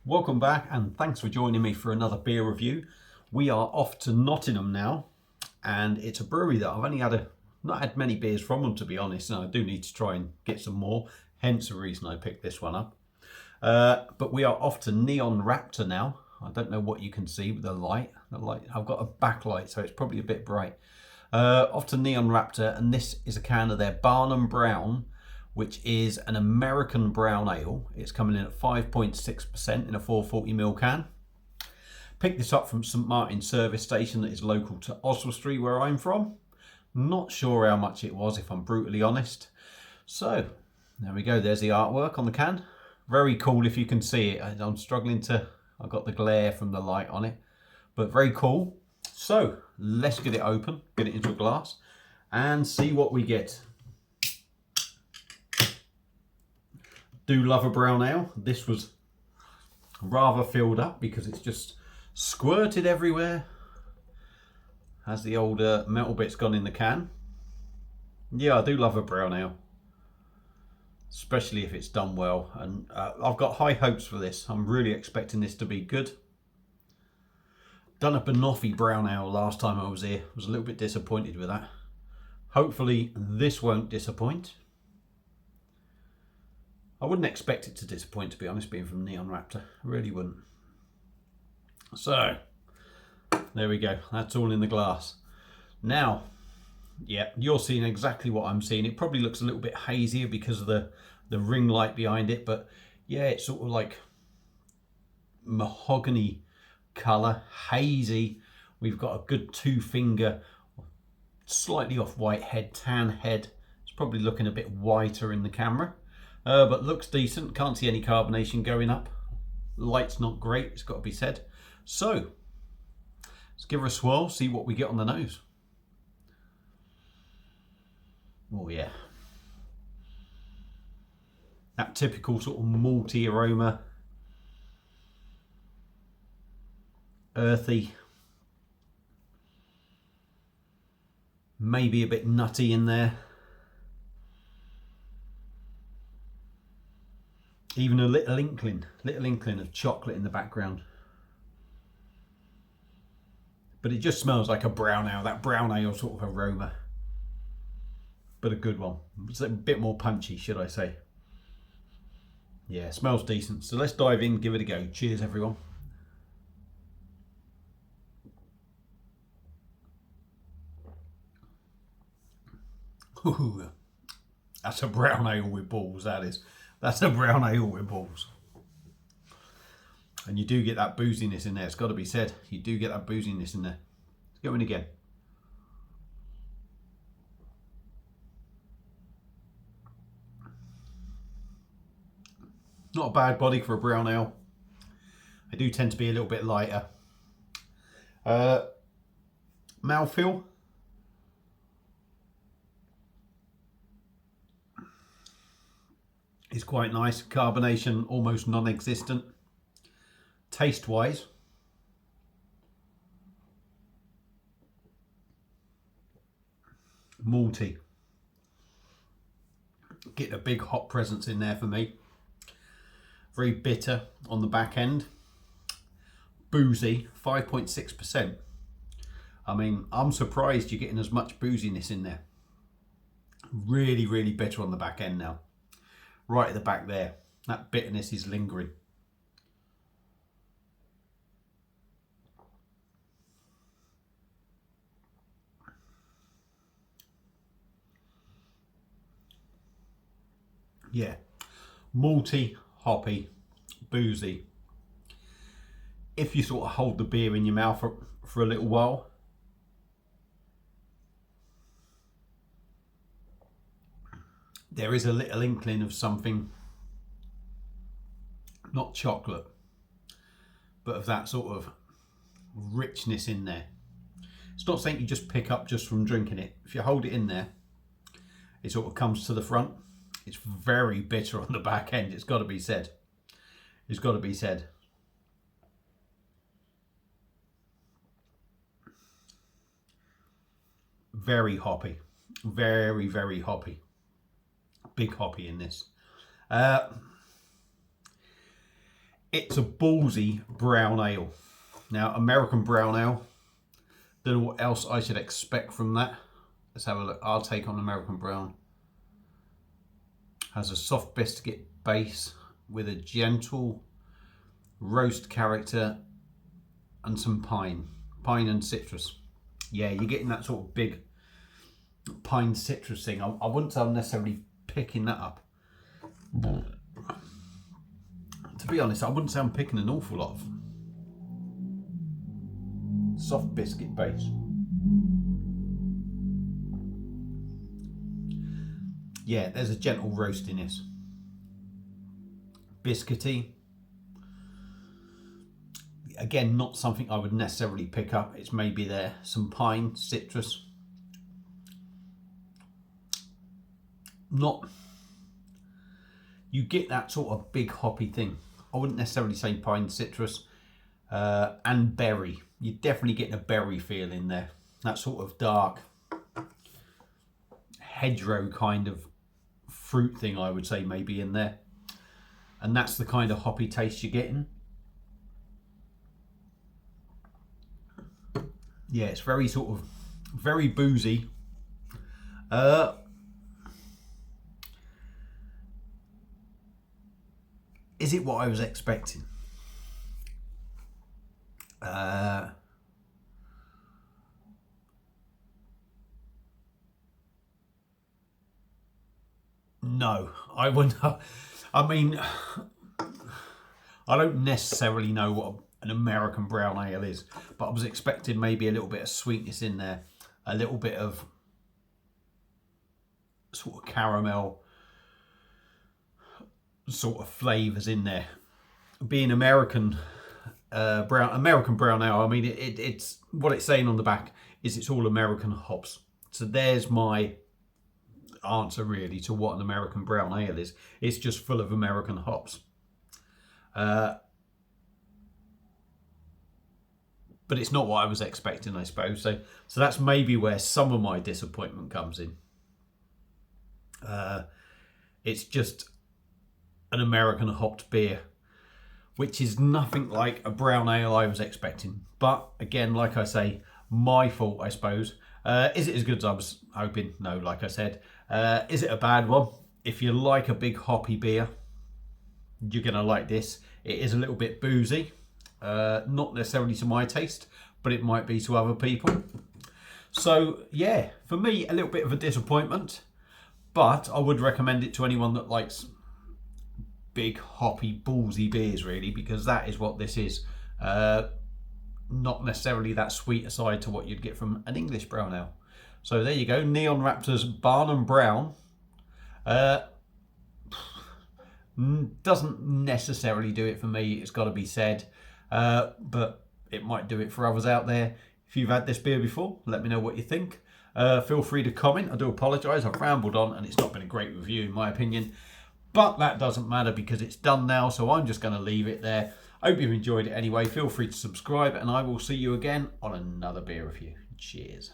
Welcome back and thanks for joining me for another beer review. We are off to Nottingham now, and it's a brewery that I've only not had many beers from them, to be honest, and I do need to try and get some more, hence the reason I picked this one up. But we are off to Neon Raptor now. I don't know what you can see with the light. I've got a backlight, so it's probably a bit bright. Off to Neon Raptor, and this is a can of their Barnum Brown, which is an American brown ale. It's coming in at 5.6% in a 440ml can. Picked this up from St Martin's service station that is local to Oswestry, where I'm from. Not sure how much it was, if I'm brutally honest. So, there we go. There's the artwork on the can. Very cool if you can see it. I'm struggling to... I've got the glare from the light on it. But very cool. So, let's get it open, get it into a glass, and see what we get. Do love a brown ale. This was rather filled up because it's just squirted everywhere. Has the old metal bits gone in the can? Yeah, I do love a brown ale, especially if it's done well, and I've got high hopes for this. I'm really expecting this to be good. Done a banoffee brown ale last time I was here. Was a little bit disappointed with that. Hopefully this won't disappoint. I wouldn't expect it to disappoint, to be honest, being from Neon Raptor. I really wouldn't. So, there we go. That's all in the glass. Now, yeah, you're seeing exactly what I'm seeing. It probably looks a little bit hazier because of the ring light behind it, but yeah, it's sort of like mahogany colour, hazy. We've got a good 2-finger, slightly off-white head, tan head. It's probably looking a bit whiter in the camera. But looks decent. Can't see any carbonation going up. Light's not great, it's got to be said. So, let's give her a swirl, see what we get on the nose. Oh yeah. That typical sort of malty aroma. Earthy. Maybe a bit nutty in there. Even a little inkling of chocolate in the background. But it just smells like a brown ale, that brown ale sort of aroma. But a good one. It's a bit more punchy, should I say. Yeah, smells decent. So let's dive in, give it a go. Cheers, everyone. Ooh, that's a brown ale with balls, that is. That's a brown ale with balls. And you do get that booziness in there. It's got to be said. You do get that booziness in there. Let's go in again. Not a bad body for a brown ale. They do tend to be a little bit lighter. Mouthfeel. Is quite nice. Carbonation almost non-existent. Taste wise, malty. Getting a big hop presence in there for me. Very bitter on the back end. Boozy, 5.6%. I mean, I'm surprised you're getting as much booziness in there. Really, really bitter on the back end now. Right at the back there, that bitterness is lingering. Yeah, malty, hoppy, boozy. If you sort of hold the beer in your mouth for a little while, there is a little inkling of something, not chocolate, but of that sort of richness in there. It's not something you just pick up just from drinking it. If you hold it in there, it sort of comes to the front. It's very bitter on the back end, it's got to be said. It's got to be said. Very hoppy. Very, very hoppy. Big hoppy in this. It's a ballsy brown ale. Now, American brown ale, don't know what else I should expect from that. Let's have a look. Our take on American brown. Has a soft biscuit base with a gentle roast character and some pine and citrus. Yeah, you're getting that sort of big pine citrus thing. I wouldn't say I'm necessarily picking that up. To be honest, I wouldn't say I'm picking an awful lot of soft biscuit base. Yeah, there's a gentle roastiness. Biscuity. Again, not something I would necessarily pick up. It's maybe there. Some pine, citrus. Not... You get that sort of big hoppy thing. I wouldn't necessarily say pine, citrus, and berry. You're definitely getting a berry feel in there. That sort of dark hedgerow kind of fruit thing, I would say, maybe in there. And that's the kind of hoppy taste you're getting. Yeah, it's very sort of, very boozy. Is it what I was expecting? No, I wouldn't. I mean, I don't necessarily know what an American brown ale is, but I was expecting maybe a little bit of sweetness in there, a little bit of sort of caramel sort of flavours in there. Being American brown ale, I mean, it's what it's saying on the back is it's all American hops. So there's my answer really to what an American brown ale is. It's just full of American hops. But it's not what I was expecting, I suppose. So that's maybe where some of my disappointment comes in. It's just an American hopped beer, which is nothing like a brown ale I was expecting. But again, like I say, my fault, I suppose. Is it as good as I was hoping? No, like I said. Is it a bad one? If you like a big hoppy beer, you're going to like this. It is a little bit boozy. Not necessarily to my taste, but it might be to other people. So yeah, for me, a little bit of a disappointment, but I would recommend it to anyone that likes big hoppy ballsy beers really, because that is what this is. Not necessarily that sweet aside to what you'd get from an English brown ale. So there you go, Neon Raptor's Barnum Brown. Doesn't necessarily do it for me, it's got to be said, but it might do it for others out there. If you've had this beer before, let me know what you think. Feel free to comment. I do apologise, I've rambled on and it's not been a great review in my opinion, but that doesn't matter because it's done now, so I'm just going to leave it there. Hope you've enjoyed it anyway. Feel free to subscribe and I will see you again on another beer review. Cheers.